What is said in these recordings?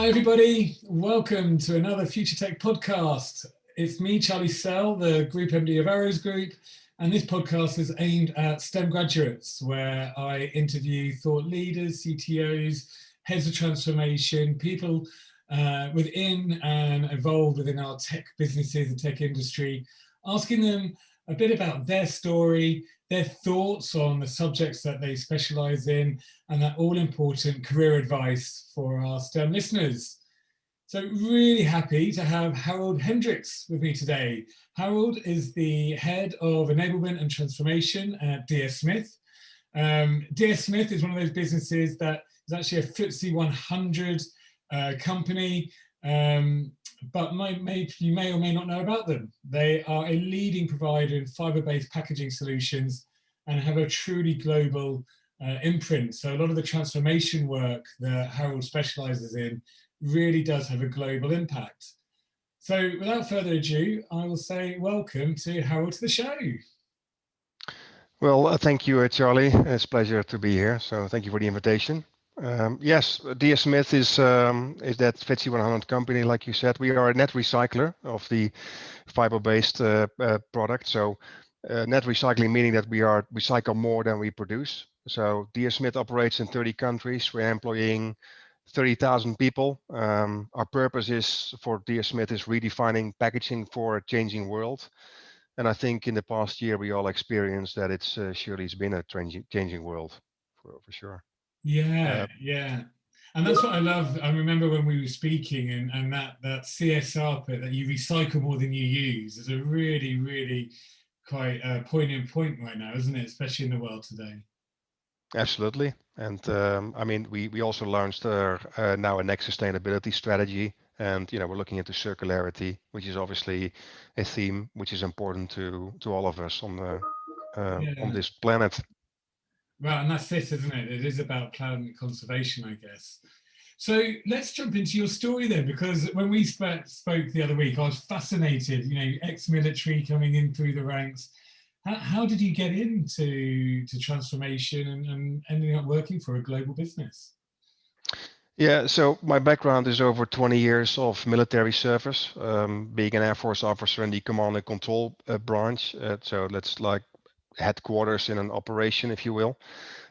Hi everybody, welcome to another Future Tech podcast. It's me, Charlie Sell, the Group MD of Arrows Group, and this podcast is aimed at STEM graduates, where I interview thought leaders, CTOs, heads of transformation, people within and involved within our tech businesses, the tech industry, asking them a bit about their story, their thoughts on the subjects that they specialize in, and that all-important career advice for our STEM listeners. So really happy to have Harold Hendrickx with me today. Harold is the Head of Enablement and Transformation at DS Smith. DS Smith is one of those businesses that is actually a FTSE 100 company, but you may or may not know about them. They are a leading provider in fiber-based packaging solutions and have a truly global imprint. So a lot of the transformation work that Harold specializes in really does have a global impact. So without further ado, I will say welcome to Harold to the show. Well, thank you, Charlie. It's a pleasure to be here. So thank you for the invitation. Yes, DS Smith is that FTSE 100 company, like you said. We are a net recycler of the fiber-based product. So net recycling meaning that we recycle more than we produce. So DS Smith operates in 30 countries. We're employing 30,000 people. Our purpose is for DS Smith is redefining packaging for a changing world. And I think in the past year we all experienced that it's surely it's been a changing world for sure. Yeah. And that's what I love. I remember when we were speaking and that CSR bit that you recycle more than you use is a really, really quite poignant point right now, isn't it? Especially in the world today. Absolutely. And I mean, we also launched now a next sustainability strategy. And we're looking into circularity, which is obviously a theme which is important to all of us on this planet. Well, and that's it, isn't it? It is about planet conservation, I guess. So let's jump into your story then, because when we spoke the other week, I was fascinated, ex-military coming in through the ranks. How did you get into transformation and ending up working for a global business? Yeah, so my background is over 20 years of military service, being an Air Force officer in the command and control branch. So that's like headquarters in an operation, if you will.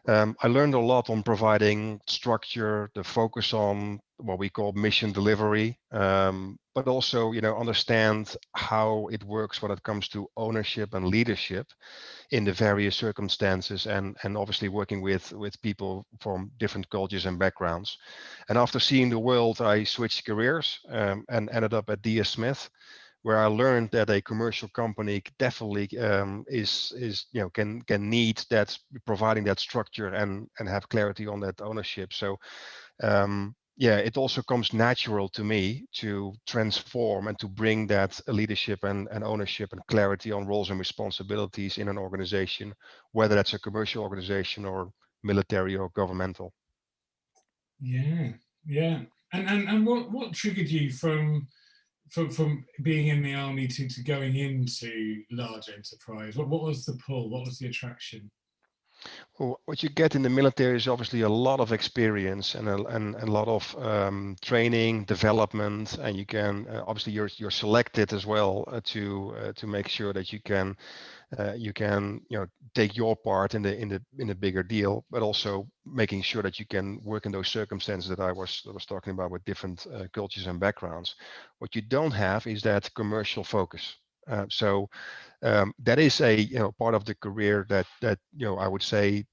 I learned a lot on providing structure, the focus on what we call mission delivery, but also, understand how it works when it comes to ownership and leadership in the various circumstances, and obviously working with people from different cultures and backgrounds. And after seeing the world, I switched careers and ended up at DS Smith, where I learned that a commercial company definitely can need that, providing that structure and have clarity on that ownership. So it also comes natural to me to transform and to bring that leadership and ownership and clarity on roles and responsibilities in an organization, whether that's a commercial organization or military or governmental. Yeah. And what triggered you from being in the army to going into large enterprise? What was the pull? What was the attraction? Well, what you get in the military is obviously a lot of experience and a lot of training, development, and you can obviously you're selected as well to make sure that you can take your part in the bigger deal, but also making sure that you can work in those circumstances that I was talking about with different cultures and backgrounds. What you don't have is that commercial focus. So that is a part of the career that I would say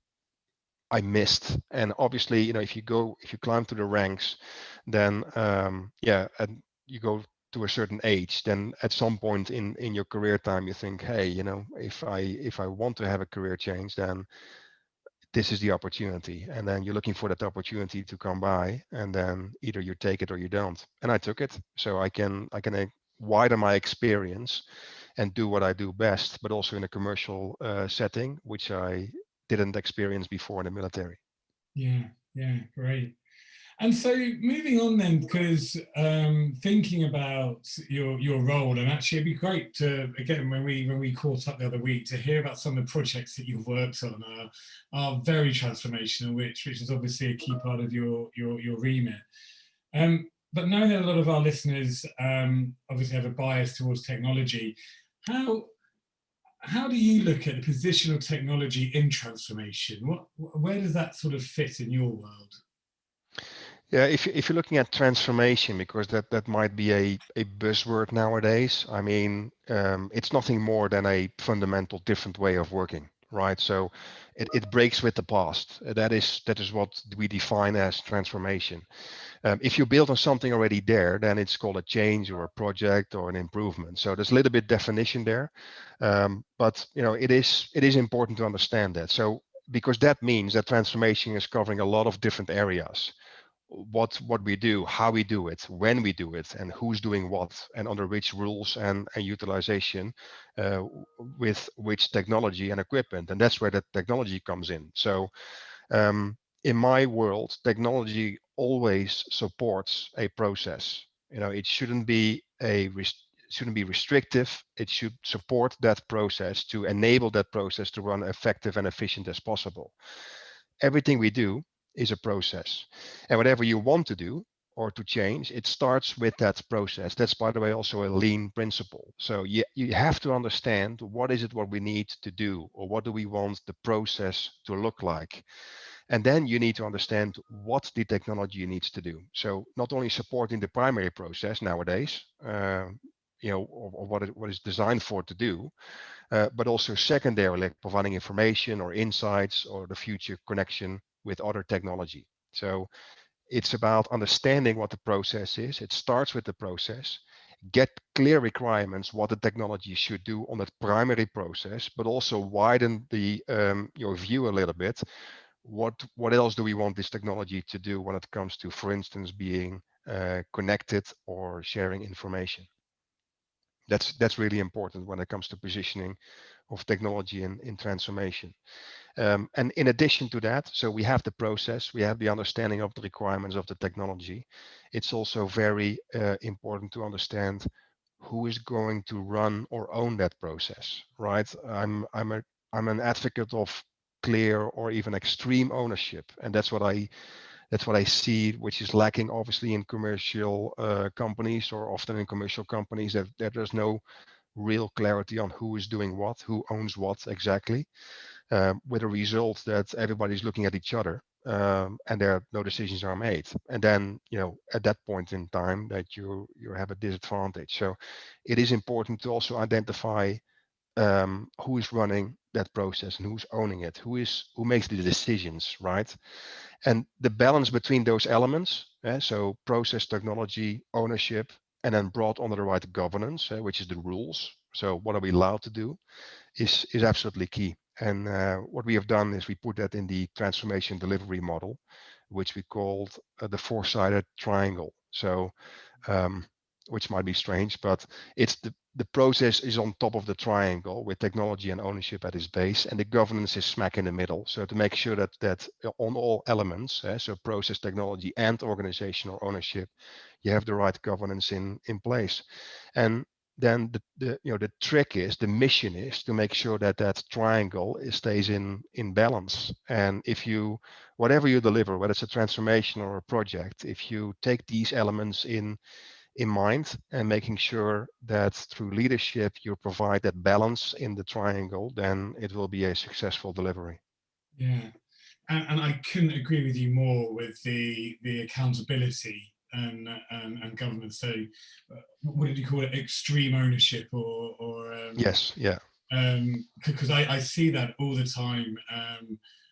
I missed. And obviously, if you climb through the ranks, then and you go to a certain age, then at some point in your career time, you think, hey, if I want to have a career change, then this is the opportunity. And then you're looking for that opportunity to come by, and then either you take it or you don't. And I took it, so I can widen my experience and do what I do best, but also in a commercial setting, which I didn't experience before in the military. Yeah, great. And so moving on then, because thinking about your role, and actually it'd be great to, again, when we caught up the other week, to hear about some of the projects that you've worked on are very transformational, which is obviously a key part of your remit. but knowing that a lot of our listeners obviously have a bias towards technology, how how do you look at the position of technology in transformation? Where does that sort of fit in your world? Yeah, if you're looking at transformation, because that might be a buzzword nowadays. I mean, it's nothing more than a fundamental different way of working, right? So it breaks with the past. That is what we define as transformation. If you build on something already there, then it's called a change or a project or an improvement. So there's a little bit definition there, but it is important to understand that. So because that means that transformation is covering a lot of different areas. What we do, how we do it, when we do it, and who's doing what, and under which rules and utilization, uh, with which technology and equipment, and that's where the technology comes in. So um, in my world, technology always supports a process. It shouldn't be restrictive. It should support that process to enable that process to run effective and efficient as possible. Everything we do is a process, and whatever you want to do or to change, it starts with that process. That's, by the way, also a lean principle. So you have to understand what we need to do, or what do we want the process to look like. And then you need to understand what the technology needs to do. So not only supporting the primary process nowadays, or what is designed for to do, but also secondarily, like providing information or insights or the future connection with other technology. So it's about understanding what the process is. It starts with the process, get clear requirements what the technology should do on that primary process, but also widen your view a little bit. What else do we want this technology to do when it comes to, for instance, being connected or sharing information? That's really important when it comes to positioning of technology in transformation. And in addition to that, so we have the process, we have the understanding of the requirements of the technology. It's also very important to understand who is going to run or own that process, right? I'm an advocate of clear or even extreme ownership, and that's what I see, which is lacking obviously in commercial companies, or often in commercial companies, that there's no real clarity on who is doing what, who owns what exactly, with a result that everybody's looking at each other, and there no decisions are made. And then, at that point in time, that you have a disadvantage. So it is important to also identify who is running that process and who's owning it, who makes the decisions, right? And the balance between those elements, so process, technology, ownership, and then brought under the right governance, which is the rules. So what are we allowed to do, is absolutely key. And what we have done is we put that in the transformation delivery model, which we called the four-sided triangle. So, um, which might be strange, but it's the process is on top of the triangle with technology and ownership at its base, and the governance is smack in the middle. So to make sure that on all elements, so process, technology, and organizational ownership, you have the right governance in place. And then the trick is, the mission is to make sure that triangle stays in balance. And if you, whatever you deliver, whether it's a transformation or a project, if you take these elements in mind, and making sure that through leadership you provide that balance in the triangle, then it will be a successful delivery. Yeah, and I couldn't agree with you more with the accountability and governance. So, what did you call it? Extreme ownership, or Yes, yeah, because I see that all the time.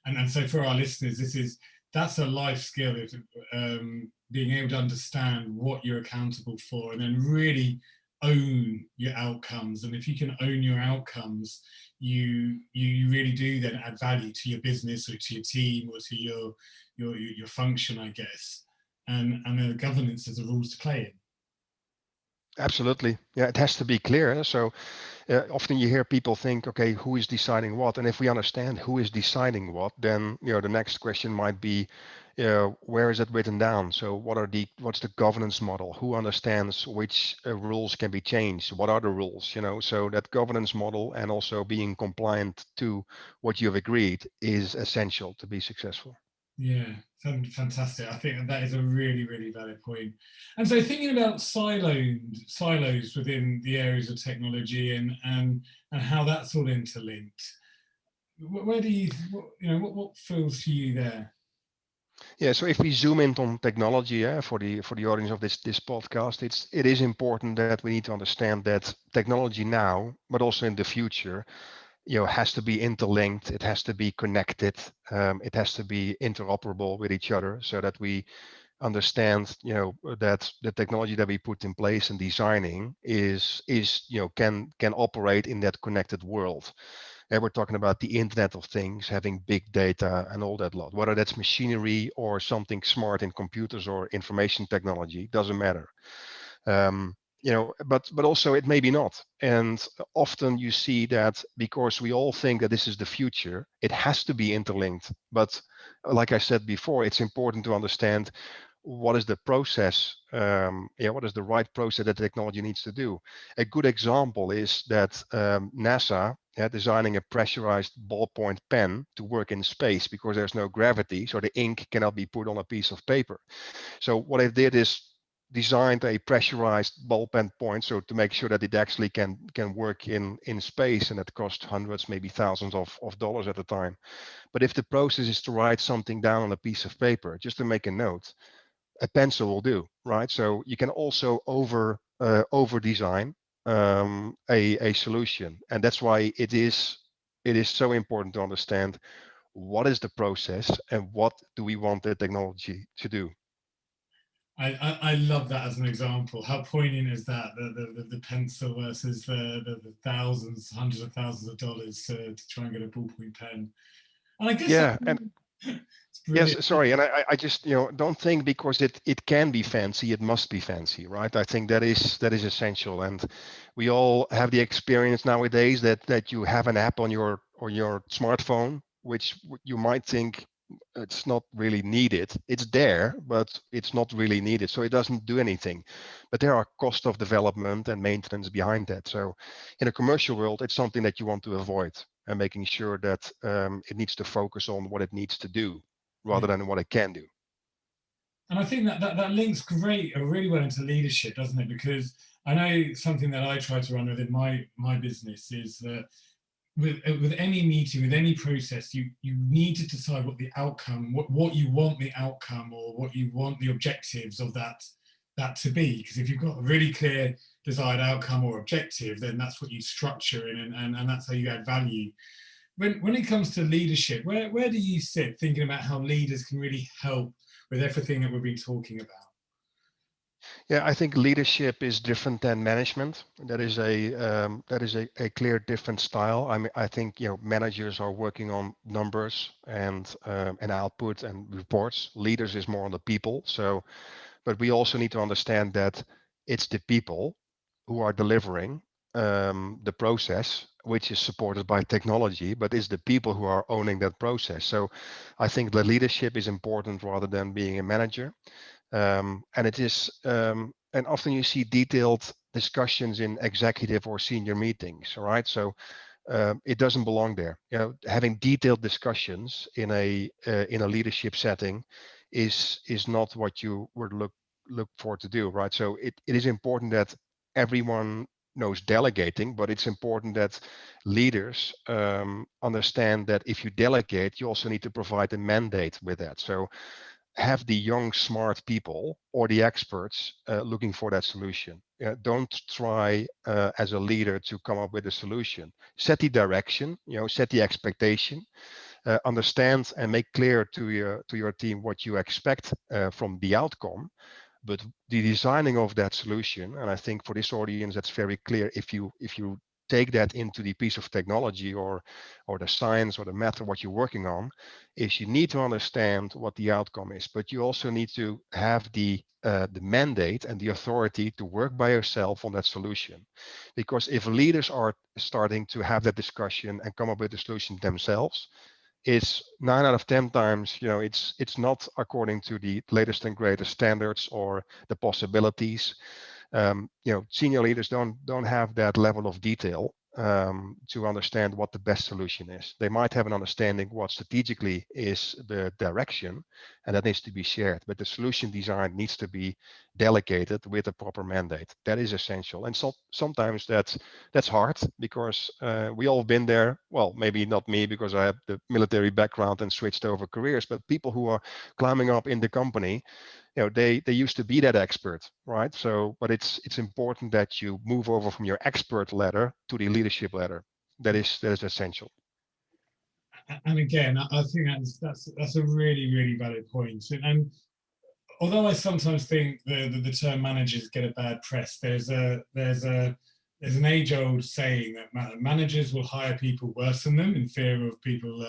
And so for our listeners, that's a life skill of being able to understand what you're accountable for, and then really own your outcomes. And if you can own your outcomes, you really do then add value to your business or to your team or to your function, I guess. And then the governance is the rules to play in. absolutely. Yeah, it has to be clear. So often you hear people think, okay, who is deciding what? And if we understand who is deciding what, then the next question might be, where is it written down? So what's the governance model? Who understands which rules can be changed? What are the rules? So that governance model, and also being compliant to what you have agreed, is essential to be successful. Yeah, fantastic. I think that is a really, really valid point. And so thinking about silos within the areas of technology and how that's all interlinked, where do you, what feels for you there? Yeah, so if we zoom in on technology, for the audience of this podcast, it is important that we need to understand that technology now, but also in the future, has to be interlinked. It has to be connected. It has to be interoperable with each other, so that we understand, that the technology that we put in place and designing is can operate in that connected world. And we're talking about the Internet of Things, having big data and all that lot. Whether that's machinery or something smart in computers or information technology, doesn't matter. But also it may be not. And often you see that because we all think that this is the future, it has to be interlinked. But like I said before, it's important to understand what is the process, what is the right process that technology needs to do. A good example is that NASA designing a pressurized ballpoint pen to work in space because there's no gravity, so the ink cannot be put on a piece of paper. So what I did is designed a pressurized ball pen point, so to make sure that it actually can work in space, and it cost hundreds, maybe thousands of dollars at the time. But if the process is to write something down on a piece of paper, just to make a note, a pencil will do, right? So you can also over design a solution, and that's why it is so important to understand what is the process and what do we want the technology to do. I love that as an example. How poignant is that? The pencil versus the thousands, hundreds of thousands of dollars to try and get a ballpoint pen. And I guess Yeah, and it's brilliant. yes, sorry, and I just don't think because it can be fancy, it must be fancy, right? I think that is essential, and we all have the experience nowadays that you have an app on your smartphone, which you might think it's not really needed. It's there, but it's not really needed, so it doesn't do anything. But there are cost of development and maintenance behind that. So in a commercial world, it's something that you want to avoid, and making sure that it needs to focus on what it needs to do Yeah. rather than what it can do. And I think that links really well into leadership, doesn't it? Because I know something that I try to run within my business is that with any meeting, with any process, you need to decide what the outcome, what you want the outcome, or what you want the objectives of that to be. Because if you've got a really clear desired outcome or objective, then that's what you structure in, and that's how you add value. When it comes to leadership, where do you sit thinking about how leaders can really help with everything that we've been talking about? Yeah, I think leadership is different than management. That is a clear different style. I mean, I think managers are working on numbers and output and reports. Leaders is more on the people. So, but we also need to understand that it's the people who are delivering the process, which is supported by technology, but it's the people who are owning that process. So, I think the leadership is important rather than being a manager. And it is, and often you see detailed discussions in executive or senior meetings, all right? So it doesn't belong there. Having detailed discussions in a leadership setting is not what you would look for to do, right? So it is important that everyone knows delegating, but it's important that leaders understand that if you delegate, you also need to provide a mandate with that. So have the young, smart people or the experts looking for that solution. Don't try as a leader to come up with a solution. Set the direction, set the expectation, understand and make clear to your team what you expect from the outcome. But the designing of that solution, and I think for this audience, that's very clear. If you take that into the piece of technology or the science or the math or what you're working on, is you need to understand what the outcome is, but you also need to have the mandate and the authority to work by yourself on that solution. Because if leaders are starting to have that discussion and come up with a solution themselves, is 9 out of 10 times, it's not according to the latest and greatest standards or the possibilities. Senior leaders don't have that level of detail to understand what the best solution is. They might have an understanding what strategically is the direction, and that needs to be shared. But the solution design needs to be delegated with a proper mandate. That is essential. And so sometimes that's hard because we all been there. Well, maybe not me because I have the military background and switched over careers, but people who are climbing up in the company, they used to be that expert, right? So but it's important that you move over from your expert ladder to the leadership ladder. That is essential. And again, I think that's a really, really valid point. And although I sometimes think the term managers get a bad press, there's an age-old saying that managers will hire people worse than them in fear of people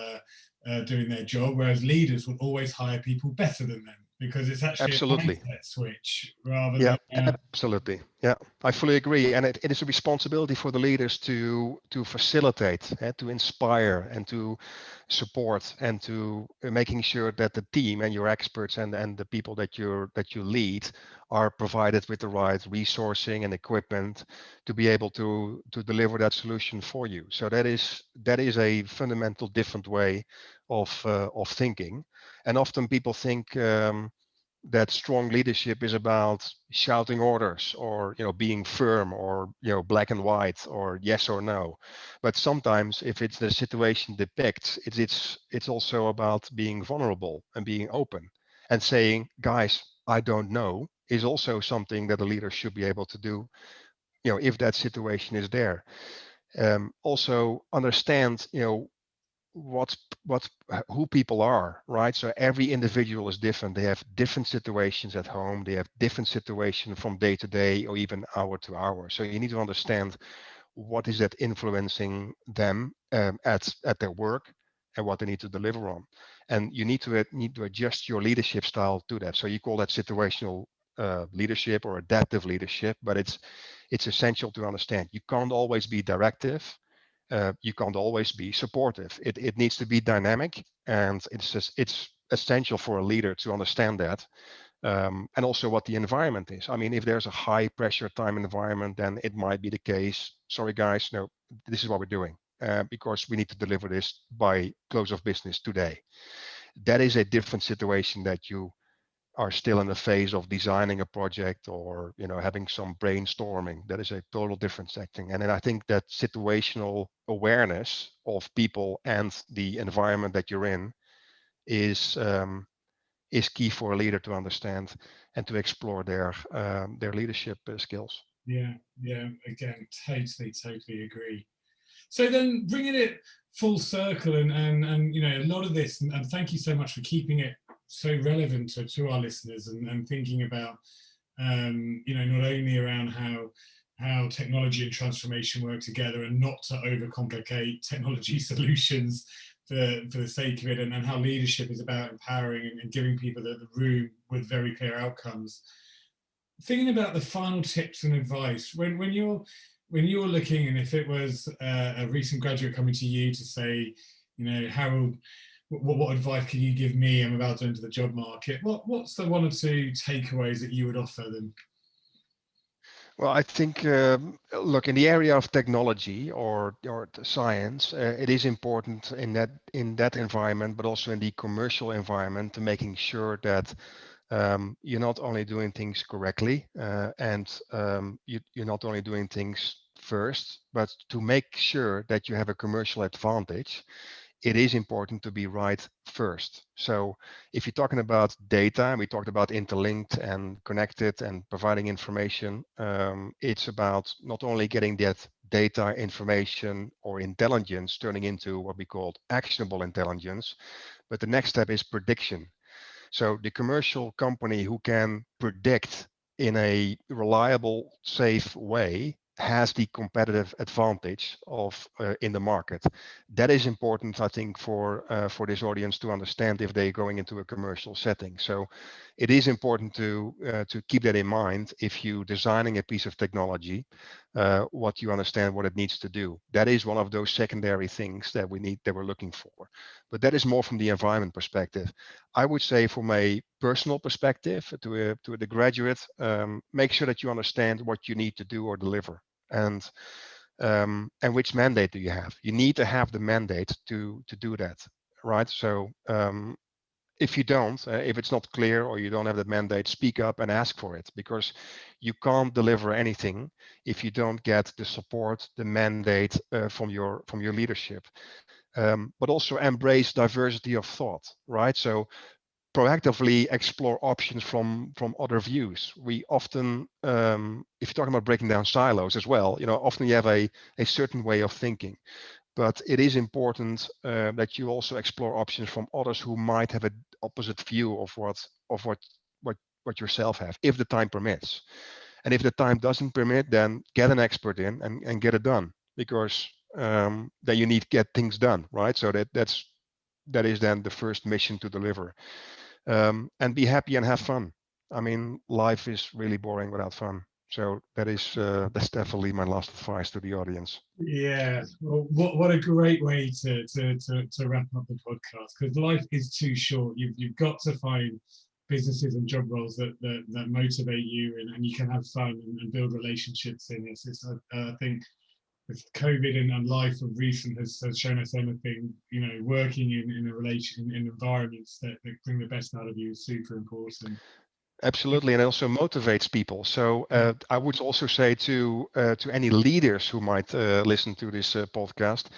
doing their job, whereas leaders will always hire people better than them because it's actually a Absolutely. mindset switch rather Yeah, than. absolutely. Yeah, I fully agree. And it is a responsibility for the leaders to facilitate, to inspire, and to support, and to making sure that the team and your experts and the people that you lead are provided with the right resourcing and equipment to be able to deliver that solution for you. So that is a fundamental different way of thinking. And often people think. That strong leadership is about shouting orders or being firm or black and white or yes or no. But sometimes if it's the situation depicts, it's also about being vulnerable and being open and saying, guys, I don't know, is also something that a leader should be able to do, if that situation is there. Also understand what what who people are, right? So every individual is different. They have different situations at home. They have different situations from day to day or even hour to hour. So you need to understand what is that influencing them at their work and what they need to deliver on. And you need to adjust your leadership style to that. So you call that situational leadership or adaptive leadership, but it's essential to understand you can't always be directive, you can't always be supportive. It needs to be dynamic, and it's essential for a leader to understand that, and also what the environment is. I mean, if there's a high pressure time environment, then it might be the case. Sorry, guys, no, this is what we're doing because we need to deliver this by close of business today. That is a different situation that you are still in the phase of designing a project or having some brainstorming. That is a total different setting. And then I think that situational awareness of people and the environment that you're in is key for a leader to understand and to explore their leadership skills. Yeah, yeah. Again, totally agree. So then bringing it full circle and a lot of this, and thank you so much for keeping it so relevant to our listeners and thinking about, not only around how technology and transformation work together and not to overcomplicate technology solutions for the sake of it, and how leadership is about empowering and giving people the room with very clear outcomes. Thinking about the final tips and advice when you're looking, and if it was a recent graduate coming to you to say, Harold, what advice can you give me? I'm about to enter the job market. What's the one or two takeaways that you would offer them? Well, I think, look, in the area of technology or science, it is important in that environment, but also in the commercial environment, to making sure that you're not only doing things correctly and you're not only doing things first, but to make sure that you have a commercial advantage, it is important to be right first. So if you're talking about data, and we talked about interlinked and connected and providing information, it's about not only getting that data, information, or intelligence turning into what we call actionable intelligence, but the next step is prediction. So the commercial company who can predict in a reliable, safe way has the competitive advantage of in the market. That is important, I think, for this audience to understand if they're going into a commercial setting. So it is important to keep that in mind if you designing a piece of technology, what you understand what it needs to do. That is one of those secondary things that we're looking for. But that is more from the environment perspective. I would say from a personal perspective to the graduate, make sure that you understand what you need to do or deliver. And And which mandate do you have? You need to have the mandate to do that, right? So if you don't, if it's not clear or you don't have that mandate, speak up and ask for it, because you can't deliver anything if you don't get the support, the mandate from your leadership. But also embrace diversity of thought, right? So proactively explore options from other views. We often, if you're talking about breaking down silos as well, often you have a certain way of thinking, but it is important that you also explore options from others who might have an opposite view of what yourself have, if the time permits. And if the time doesn't permit, then get an expert in and get it done, because then you need to get things done, right? So that is then the first mission to deliver. And be happy and have fun. I mean, life is really boring without fun. So that's definitely my last advice to the audience. Yeah, well, what a great way to wrap up the podcast, because life is too short. You've got to find businesses and job roles that motivate you, and you can have fun and build relationships in it. I think with COVID and life of recent has shown us anything, working in a relation in environments that bring the best out of you is super important. Absolutely, and it also motivates people. So I would also say to any leaders who might listen to this podcast,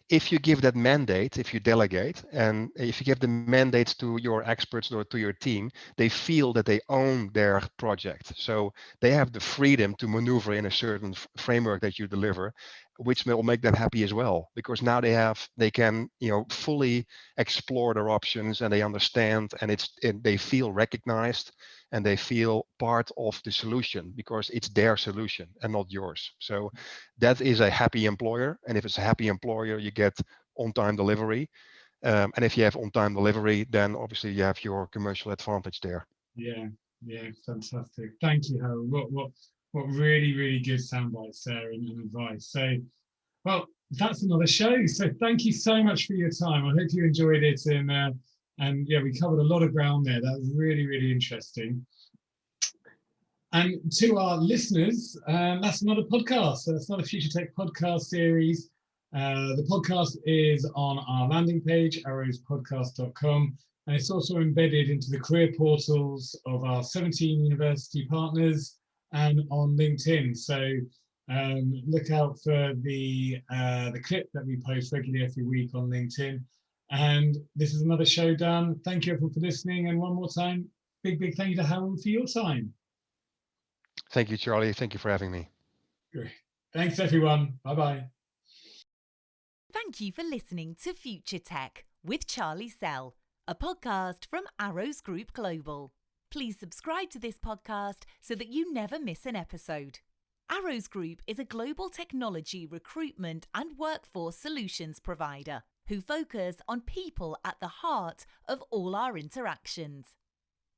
if you give that mandate, if you delegate, and if you give the mandates to your experts or to your team, they feel that they own their project. So they have the freedom to maneuver in a certain framework that you deliver, which will make them happy as well, because now they can fully explore their options, and they understand, and they feel recognized, and they feel part of the solution because it's their solution and not yours. So that is a happy employer. And if it's a happy employer, you get on-time delivery. And if you have on-time delivery, then obviously you have your commercial advantage there. Yeah, fantastic. Thank you, Harold. What really, really good sound bites there and advice. So, well, that's another show. So thank you so much for your time. I hope you enjoyed it. And yeah, we covered a lot of ground there. That was really, really interesting. And to our listeners, that's another podcast. So that's another Future Tech podcast series. The podcast is on our landing page, arrowspodcast.com. And it's also embedded into the career portals of our 17 university partners and on LinkedIn. So look out for the clip that we post regularly every week on LinkedIn. And this is another show done. Thank you everyone for listening. And one more time, big thank you to Harold for your time. Thank you, Charlie. Thank you for having me. Great. Thanks, everyone. Bye-bye. Thank you for listening to Future Tech with Charlie Sell, a podcast from Arrows Group Global. Please subscribe to this podcast so that you never miss an episode. Arrows Group is a global technology recruitment and workforce solutions provider who focus on people at the heart of all our interactions.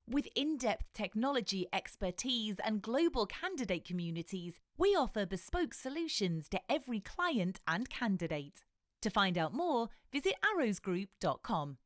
With in-depth technology expertise and global candidate communities, we offer bespoke solutions to every client and candidate. To find out more, visit arrowsgroup.com.